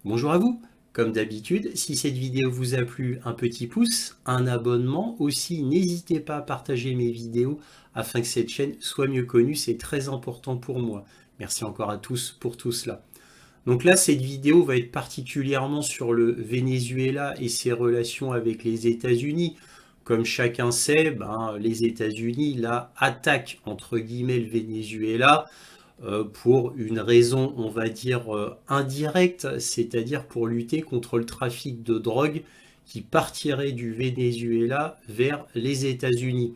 Bonjour à vous. Comme d'habitude, si cette vidéo vous a plu, un petit pouce, un abonnement. Aussi, n'hésitez pas à partager mes vidéos afin que cette chaîne soit mieux connue, c'est très important pour moi. Merci encore à tous pour tout cela. Donc là, cette vidéo va être particulièrement sur le Venezuela et ses relations avec les États-Unis. Comme chacun sait, les États-Unis là attaquent entre guillemets le Venezuela pour une raison, on va dire, indirecte, c'est-à-dire pour lutter contre le trafic de drogue qui partirait du Venezuela vers les États-Unis.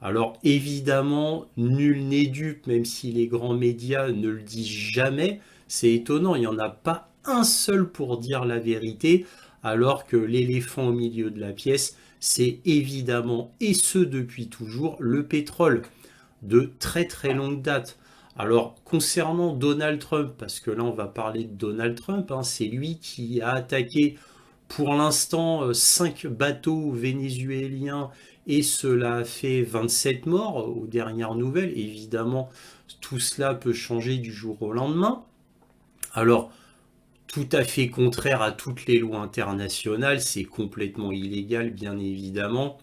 Alors évidemment, nul n'est dupe, même si les grands médias ne le disent jamais. C'est étonnant, il n'y en a pas un seul pour dire la vérité, alors que l'éléphant au milieu de la pièce, c'est évidemment, et ce depuis toujours, le pétrole, de très très longue date. Alors concernant Donald Trump, parce que là on va parler de Donald Trump, c'est lui qui a attaqué pour l'instant 5 bateaux vénézuéliens et cela a fait 27 morts aux dernières nouvelles. Évidemment, tout cela peut changer du jour au lendemain. Alors, tout à fait contraire à toutes les lois internationales, c'est complètement illégal, bien évidemment.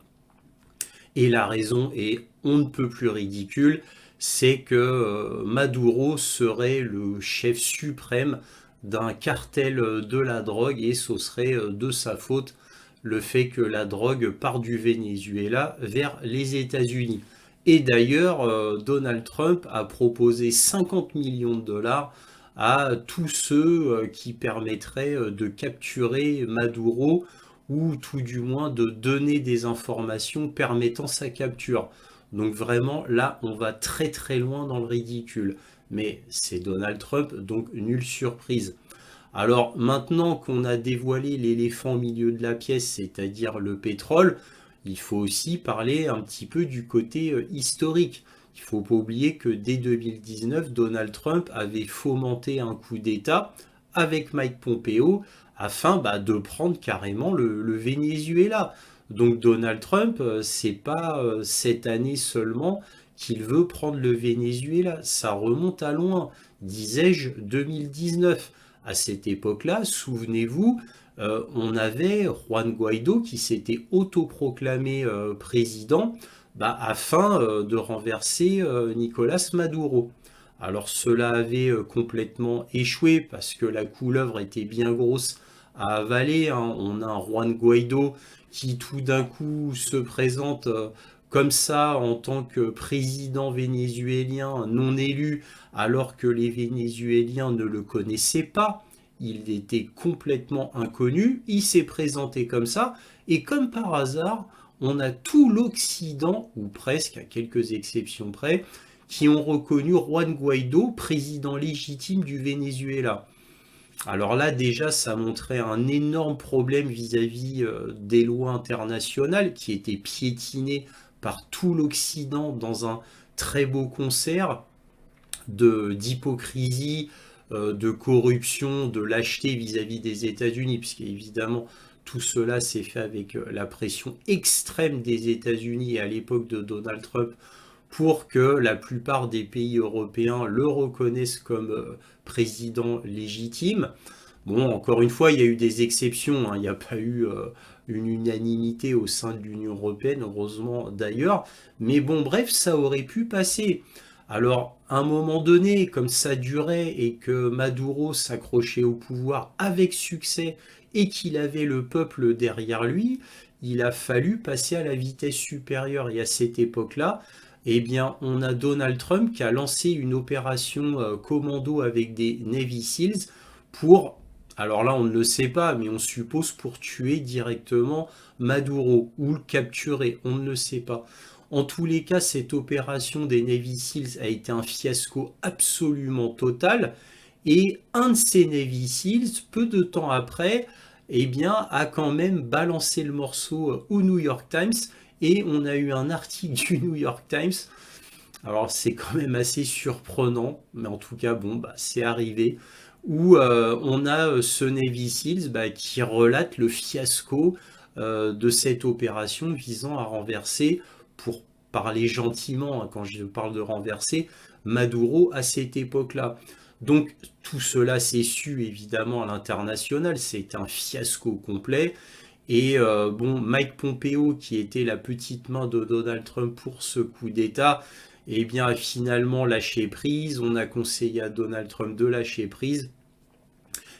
Et la raison est on ne peut plus ridicule, c'est que Maduro serait le chef suprême d'un cartel de la drogue et ce serait de sa faute le fait que la drogue part du Venezuela vers les États-Unis. Et d'ailleurs, Donald Trump a proposé 50 millions de dollars à tous ceux qui permettraient de capturer Maduro ou tout du moins de donner des informations permettant sa capture. Donc vraiment, là, on va très très loin dans le ridicule. Mais c'est Donald Trump, donc nulle surprise. Alors maintenant qu'on a dévoilé l'éléphant au milieu de la pièce, c'est-à-dire le pétrole, il faut aussi parler un petit peu du côté historique. Il ne faut pas oublier que dès 2019, Donald Trump avait fomenté un coup d'État avec Mike Pompeo afin de prendre carrément le Venezuela. Donc Donald Trump, c'est pas cette année seulement qu'il veut prendre le Venezuela. Ça remonte à loin, disais-je, 2019. À cette époque-là, souvenez-vous, on avait Juan Guaido qui s'était autoproclamé président afin de renverser Nicolas Maduro. Alors cela avait complètement échoué parce que la couleuvre était bien grosse à avaler. On a un Juan Guaido qui tout d'un coup se présente comme ça en tant que président vénézuélien non élu alors que les Vénézuéliens ne le connaissaient pas. Il était complètement inconnu, il s'est présenté comme ça, et comme par hasard, on a tout l'Occident, ou presque, à quelques exceptions près, qui ont reconnu Juan Guaido président légitime du Venezuela. Alors là, déjà, ça montrait un énorme problème vis-à-vis des lois internationales qui étaient piétinées par tout l'Occident dans un très beau concert d'hypocrisie, de corruption, de lâcheté vis-à-vis des États-Unis, puisqu'évidemment, tout cela s'est fait avec la pression extrême des États-Unis à l'époque de Donald Trump pour que la plupart des pays européens le reconnaissent comme président légitime. Bon, encore une fois, il y a eu des exceptions, il n'y a pas eu une unanimité au sein de l'Union européenne, heureusement d'ailleurs, mais bon, bref, ça aurait pu passer. Alors, à un moment donné, comme ça durait et que Maduro s'accrochait au pouvoir avec succès et qu'il avait le peuple derrière lui, il a fallu passer à la vitesse supérieure. Et à cette époque-là, eh bien, on a Donald Trump qui a lancé une opération commando avec des Navy SEALs pour, alors là on ne le sait pas, mais on suppose pour tuer directement Maduro ou le capturer, on ne le sait pas. En tous les cas, cette opération des Navy SEALs a été un fiasco absolument total. Et un de ces Navy SEALs, peu de temps après, eh bien, a quand même balancé le morceau au New York Times. Et on a eu un article du New York Times. Alors c'est quand même assez surprenant, mais en tout cas, bon, c'est arrivé. Où on a ce Navy SEALs qui relate le fiasco de cette opération visant à renverser, pour parler gentiment, quand je parle de renverser, Maduro à cette époque-là. Donc tout cela s'est su évidemment à l'international, c'est un fiasco complet. Et bon, Mike Pompeo, qui était la petite main de Donald Trump pour ce coup d'État, eh bien a finalement lâché prise. On a conseillé à Donald Trump de lâcher prise.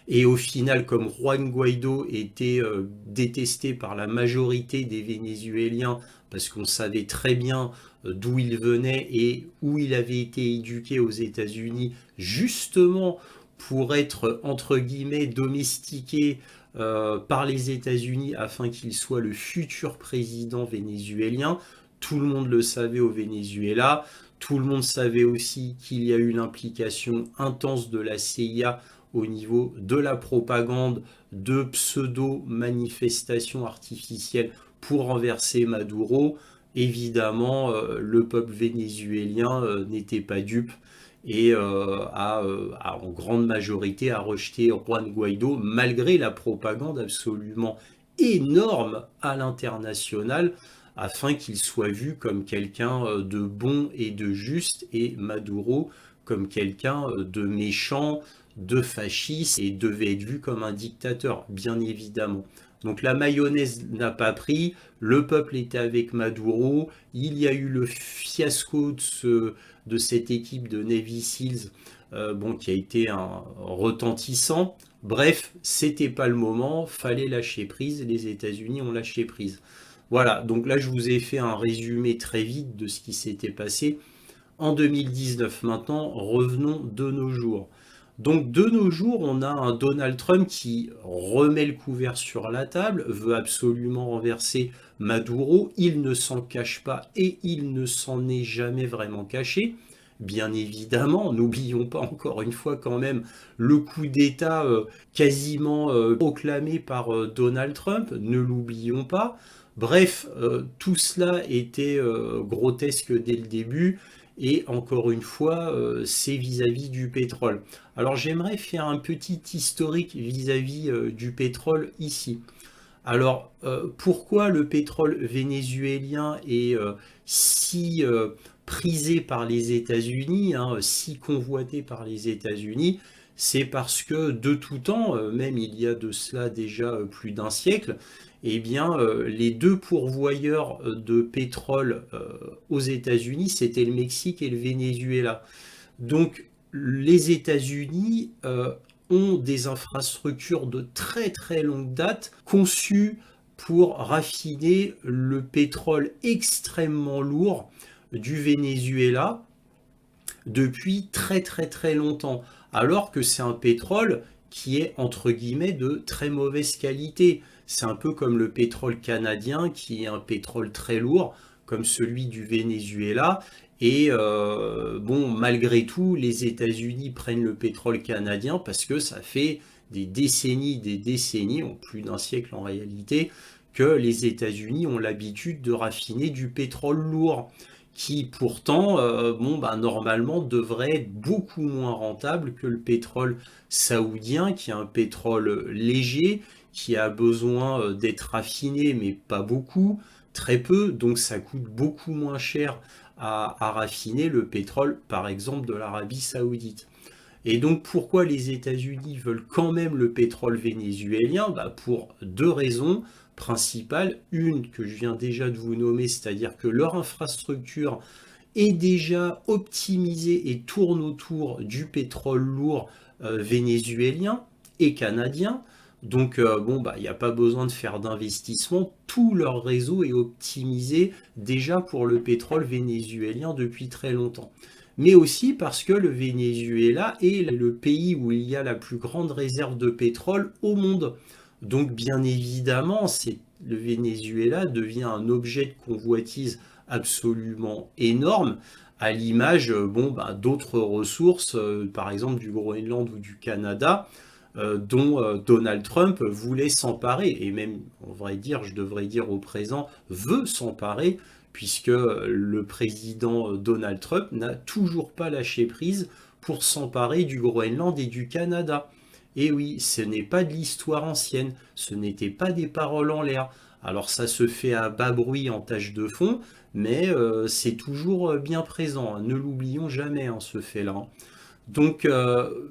Et au final, comme Juan Guaido était détesté par la majorité des Vénézuéliens, parce qu'on savait très bien d'où il venait et où il avait été éduqué aux États-Unis, justement pour être, entre guillemets, domestiqué par les États-Unis afin qu'il soit le futur président vénézuélien. Tout le monde le savait au Venezuela. Tout le monde savait aussi qu'il y a eu l'implication intense de la CIA au niveau de la propagande, de pseudo-manifestations artificielles pour renverser Maduro. Évidemment, le peuple vénézuélien n'était pas dupe et en grande majorité a rejeté Juan Guaido malgré la propagande absolument énorme à l'international afin qu'il soit vu comme quelqu'un de bon et de juste et Maduro comme quelqu'un de méchant, de fasciste et devait être vu comme un dictateur, bien évidemment. Donc la mayonnaise n'a pas pris, le peuple était avec Maduro, il y a eu le fiasco de cette équipe de Navy Seals bon, qui a été retentissant. Bref, c'était pas le moment, fallait lâcher prise, les États-Unis ont lâché prise. Voilà, donc là je vous ai fait un résumé très vite de ce qui s'était passé en 2019. Maintenant, revenons de nos jours. Donc de nos jours, on a un Donald Trump qui remet le couvert sur la table, veut absolument renverser Maduro, il ne s'en cache pas et il ne s'en est jamais vraiment caché. Bien évidemment, n'oublions pas encore une fois quand même le coup d'État quasiment proclamé par Donald Trump, ne l'oublions pas. Bref, tout cela était grotesque dès le début. Et encore une fois, c'est vis-à-vis du pétrole. Alors j'aimerais faire un petit historique vis-à-vis du pétrole ici. Alors pourquoi le pétrole vénézuélien est si prisé par les États-Unis, hein, si convoité par les États-Unis? C'est parce que de tout temps, même il y a de cela déjà plus d'un siècle, eh bien, les deux pourvoyeurs de pétrole aux États-Unis, c'était le Mexique et le Venezuela. Donc, les États-Unis ont des infrastructures de très très longue date conçues pour raffiner le pétrole extrêmement lourd du Venezuela depuis très très très longtemps, alors que c'est un pétrole qui est entre guillemets de très mauvaise qualité. C'est un peu comme le pétrole canadien qui est un pétrole très lourd, comme celui du Venezuela. Et bon, malgré tout, les États-Unis prennent le pétrole canadien parce que ça fait des décennies, en plus d'un siècle en réalité, que les États-Unis ont l'habitude de raffiner du pétrole lourd qui pourtant, bon, bah, normalement, devrait être beaucoup moins rentable que le pétrole saoudien, qui est un pétrole léger, qui a besoin d'être raffiné, mais pas beaucoup, très peu, donc ça coûte beaucoup moins cher à raffiner le pétrole, par exemple, de l'Arabie saoudite. Et donc pourquoi les États-Unis veulent quand même le pétrole vénézuélien? Bah, pour deux raisons principales. Une que je viens déjà de vous nommer, c'est-à-dire que leur infrastructure est déjà optimisée et tourne autour du pétrole lourd vénézuélien et canadien. Donc bon, bah, il n'y a pas besoin de faire d'investissement. Tout leur réseau est optimisé déjà pour le pétrole vénézuélien depuis très longtemps. Mais aussi parce que le Venezuela est le pays où il y a la plus grande réserve de pétrole au monde. Donc bien évidemment, le Venezuela devient un objet de convoitise absolument énorme, à l'image bon, bah, d'autres ressources, par exemple du Groenland ou du Canada, dont Donald Trump voulait s'emparer, et même, on devrait dire, je devrais dire au présent, veut s'emparer, puisque le président Donald Trump n'a toujours pas lâché prise pour s'emparer du Groenland et du Canada. Et oui, ce n'est pas de l'histoire ancienne, ce n'était pas des paroles en l'air. Alors ça se fait à bas bruit en tâche de fond, mais c'est toujours bien présent, hein. Ne l'oublions jamais, hein, ce fait-là. Donc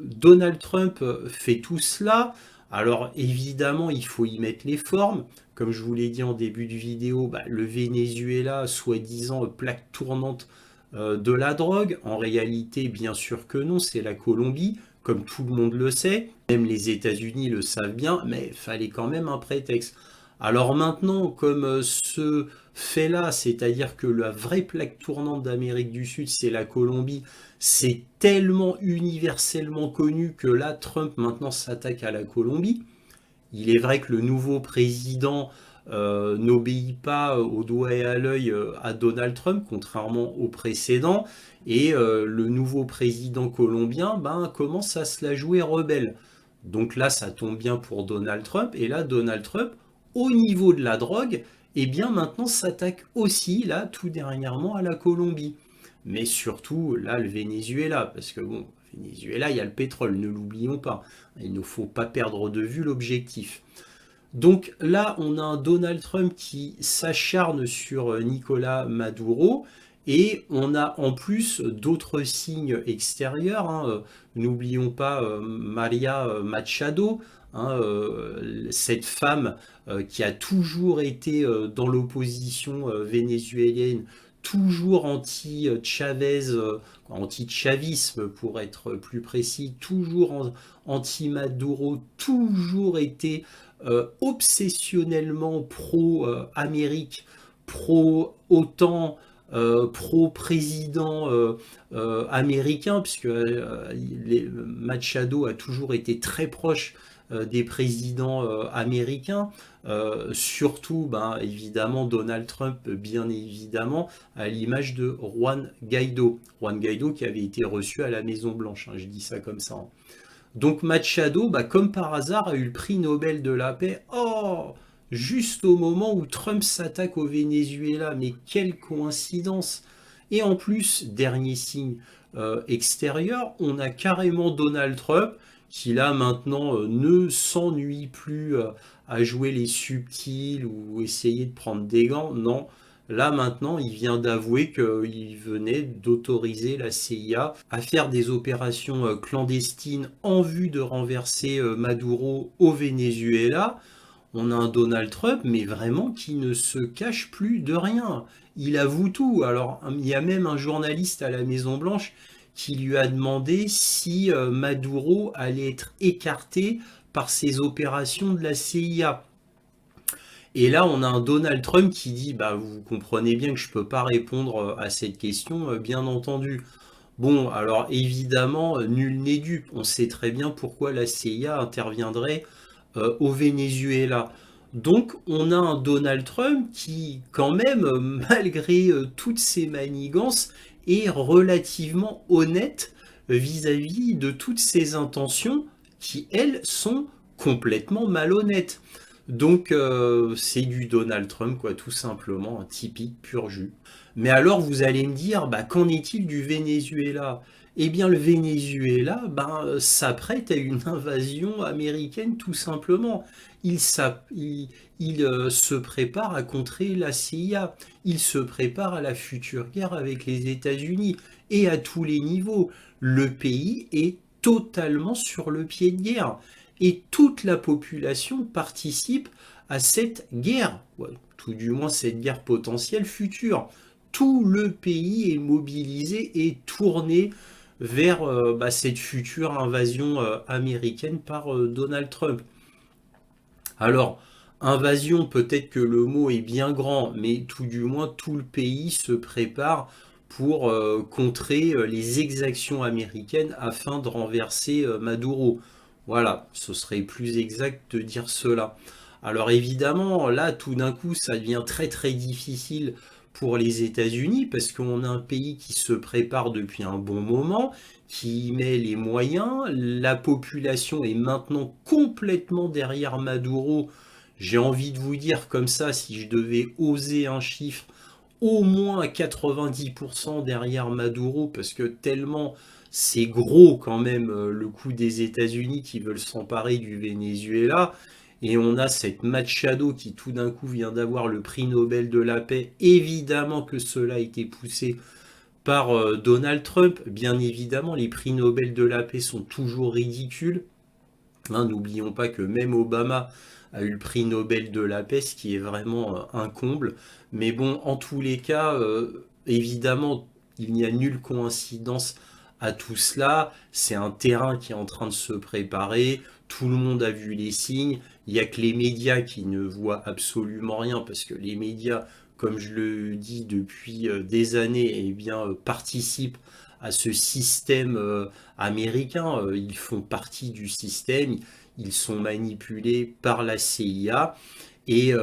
Donald Trump fait tout cela. Alors évidemment, il faut y mettre les formes. Comme je vous l'ai dit en début de vidéo, bah, le Venezuela, soi-disant plaque tournante de la drogue. En réalité, bien sûr que non, c'est la Colombie, comme tout le monde le sait. Même les États-Unis le savent bien, mais il fallait quand même un prétexte. Alors maintenant, comme ce fait-là, c'est-à-dire que la vraie plaque tournante d'Amérique du Sud, c'est la Colombie, c'est tellement universellement connu que là, Trump maintenant s'attaque à la Colombie. Il est vrai que le nouveau président n'obéit pas au doigt et à l'œil à Donald Trump, contrairement au précédent. Et le nouveau président colombien commence à se la jouer rebelle. Donc là, ça tombe bien pour Donald Trump. Et là, Donald Trump, au niveau de la drogue, eh bien maintenant s'attaque aussi, là, tout dernièrement, à la Colombie. Mais surtout, là, le Venezuela. Parce que bon, Venezuela, il y a le pétrole, ne l'oublions pas. Il ne faut pas perdre de vue l'objectif. Donc là, on a un Donald Trump qui s'acharne sur Nicolas Maduro et on a en plus d'autres signes extérieurs. N'oublions pas Maria Machado, cette femme qui a toujours été dans l'opposition vénézuélienne, toujours anti-Chavez, anti-chavisme pour être plus précis, toujours anti-Maduro, toujours été obsessionnellement pro-Amérique, pro-OTAN, pro-président américain, puisque Machado a toujours été très proche des présidents américains, surtout évidemment Donald Trump, bien évidemment, à l'image de Juan Guaido. Juan Guaido qui avait été reçu à la Maison Blanche, je dis ça comme ça. Donc Machado, comme par hasard, a eu le prix Nobel de la paix. Oh, juste au moment où Trump s'attaque au Venezuela. Mais quelle coïncidence! Et en plus, dernier signe extérieur, on a carrément Donald Trump qui là maintenant ne s'ennuie plus à jouer les subtils ou essayer de prendre des gants. Non, là maintenant, il vient d'avouer qu'il venait d'autoriser la CIA à faire des opérations clandestines en vue de renverser Maduro au Venezuela. On a un Donald Trump, mais vraiment qui ne se cache plus de rien. Il avoue tout. Alors, il y a même un journaliste à la Maison-Blanche qui lui a demandé si Maduro allait être écarté par ces opérations de la CIA. Et là, on a un Donald Trump qui dit, vous comprenez bien que je ne peux pas répondre à cette question, bien entendu. Bon, alors évidemment, nul n'est dupe. On sait très bien pourquoi la CIA interviendrait au Venezuela. Donc, on a un Donald Trump qui, quand même, malgré toutes ses manigances, est relativement honnête vis-à-vis de toutes ses intentions qui, elles, sont complètement malhonnêtes. Donc c'est du Donald Trump, quoi, tout simplement, un typique pur jus. Mais alors vous allez me dire, qu'en est-il du Venezuela? Eh bien le Venezuela, s'apprête à une invasion américaine tout simplement. Il se prépare à contrer la CIA. Il se prépare à la future guerre avec les États-Unis. Et à tous les niveaux, le pays est totalement sur le pied de guerre et toute la population participe à cette guerre, tout du moins cette guerre potentielle future. Tout le pays est mobilisé et tourné vers cette future invasion américaine par Donald Trump. Alors, invasion, peut-être que le mot est bien grand, mais tout du moins tout le pays se prépare pour contrer les exactions américaines afin de renverser Maduro. Voilà, ce serait plus exact de dire cela. Alors évidemment, là, tout d'un coup, ça devient très très difficile pour les États-Unis parce qu'on a un pays qui se prépare depuis un bon moment, qui y met les moyens. La population est maintenant complètement derrière Maduro. J'ai envie de vous dire comme ça, si je devais oser un chiffre, au moins 90% derrière Maduro, parce que tellement c'est gros quand même le coup des États-Unis qui veulent s'emparer du Venezuela. Et on a cette Machado qui tout d'un coup vient d'avoir le prix Nobel de la paix. Évidemment que cela a été poussé par Donald Trump. Bien évidemment, les prix Nobel de la paix sont toujours ridicules. Hein, n'oublions pas que même Obama a eu le prix Nobel de la paix, ce qui est vraiment un comble. Mais bon, en tous les cas, évidemment, il n'y a nulle coïncidence à tout cela. C'est un terrain qui est en train de se préparer. Tout le monde a vu les signes. Il n'y a que les médias qui ne voient absolument rien, parce que les médias, comme je le dis depuis des années, eh bien, participent à ce système américains, ils font partie du système, ils sont manipulés par la CIA et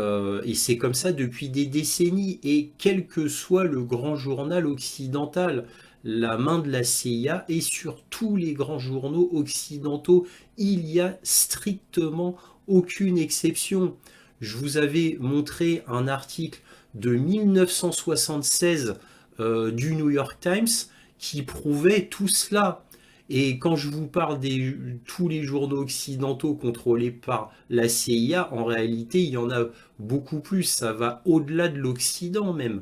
c'est comme ça depuis des décennies. Et quel que soit le grand journal occidental, la main de la CIA est sur tous les grands journaux occidentaux. Il y a strictement aucune exception. Je vous avais montré un article de 1976 du New York Times qui prouvait tout cela. Et quand je vous parle de tous les journaux occidentaux contrôlés par la CIA, en réalité, il y en a beaucoup plus. Ça va au-delà de l'Occident même.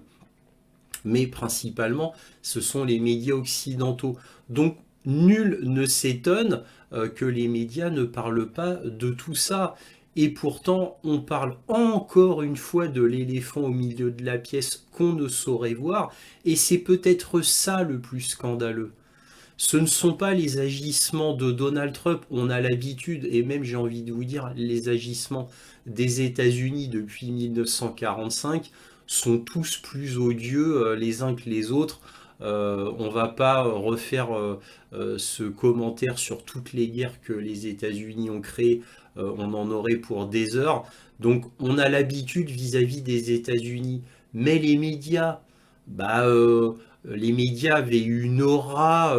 Mais principalement, ce sont les médias occidentaux. Donc, nul ne s'étonne que les médias ne parlent pas de tout ça. Et pourtant, on parle encore une fois de l'éléphant au milieu de la pièce qu'on ne saurait voir. Et c'est peut-être ça le plus scandaleux. Ce ne sont pas les agissements de Donald Trump, on a l'habitude, et même j'ai envie de vous dire, les agissements des États-Unis depuis 1945 sont tous plus odieux les uns que les autres. On va pas refaire ce commentaire sur toutes les guerres que les États-Unis ont créées, on en aurait pour des heures. Donc on a l'habitude vis-à-vis des États-Unis, mais les médias, bah, les médias avaient une aura,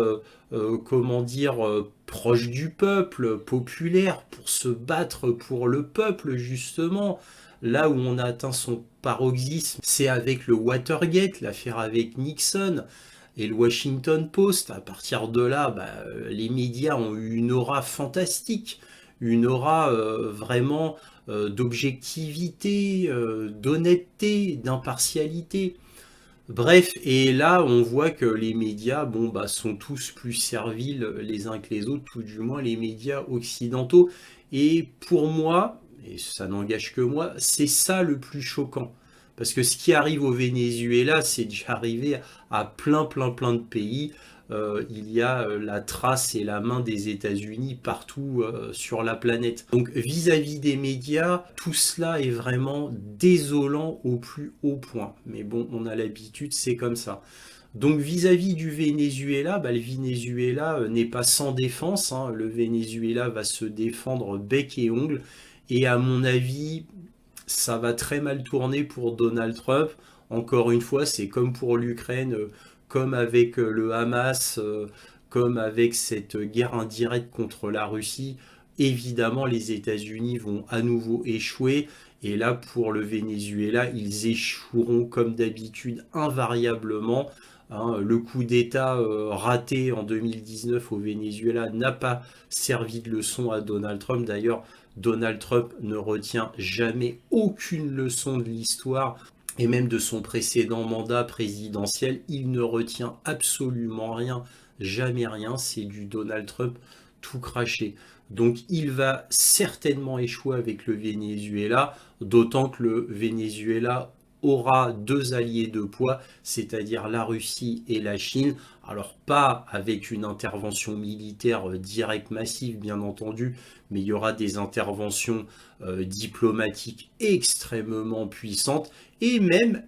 comment dire, proche du peuple, populaire, pour se battre pour le peuple, justement. Là où on a atteint son paroxysme, c'est avec le Watergate, l'affaire avec Nixon et le Washington Post. À partir de là, bah, les médias ont eu une aura fantastique, une aura vraiment d'objectivité, d'honnêteté, d'impartialité. Bref, et là, on voit que les médias, bon, bah, sont tous plus serviles les uns que les autres, tout du moins les médias occidentaux. Et pour moi, et ça n'engage que moi, c'est ça le plus choquant. Parce que ce qui arrive au Venezuela, c'est déjà arrivé à plein de pays. Il y a la trace et la main des États-Unis partout sur la planète. Donc vis-à-vis des médias, tout cela est vraiment désolant au plus haut point. Mais bon, on a l'habitude, c'est comme ça. Donc vis-à-vis du Venezuela, bah, le Venezuela n'est pas sans défense, hein. Le Venezuela va se défendre bec et ongle. Et à mon avis, ça va très mal tourner pour Donald Trump. Encore une fois, c'est comme pour l'Ukraine, comme avec le Hamas, comme avec cette guerre indirecte contre la Russie. Évidemment, les États-Unis vont à nouveau échouer. Et là, pour le Venezuela, ils échoueront comme d'habitude invariablement. Hein, le coup d'État raté en 2019 au Venezuela n'a pas servi de leçon à Donald Trump. D'ailleurs, Donald Trump ne retient jamais aucune leçon de l'histoire et même de son précédent mandat présidentiel. Il ne retient absolument rien, jamais rien. C'est du Donald Trump tout craché. Donc il va certainement échouer avec le Venezuela, d'autant que le Venezuela aura deux alliés de poids, c'est-à-dire la Russie et la Chine. Alors pas avec une intervention militaire directe massive, bien entendu, mais il y aura des interventions diplomatiques extrêmement puissantes. Et même,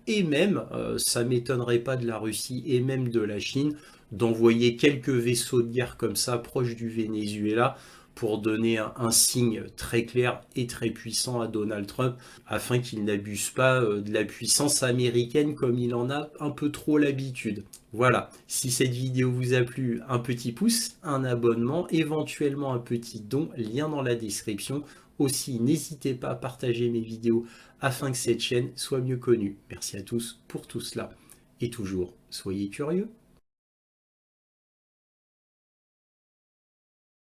ça m'étonnerait pas de la Russie et même de la Chine d'envoyer quelques vaisseaux de guerre comme ça proche du Venezuela pour donner un signe très clair et très puissant à Donald Trump afin qu'il n'abuse pas de la puissance américaine comme il en a un peu trop l'habitude. Voilà, si cette vidéo vous a plu, un petit pouce, un abonnement, éventuellement un petit don, lien dans la description. Aussi, n'hésitez pas à partager mes vidéos afin que cette chaîne soit mieux connue. Merci à tous pour tout cela. Et toujours, soyez curieux.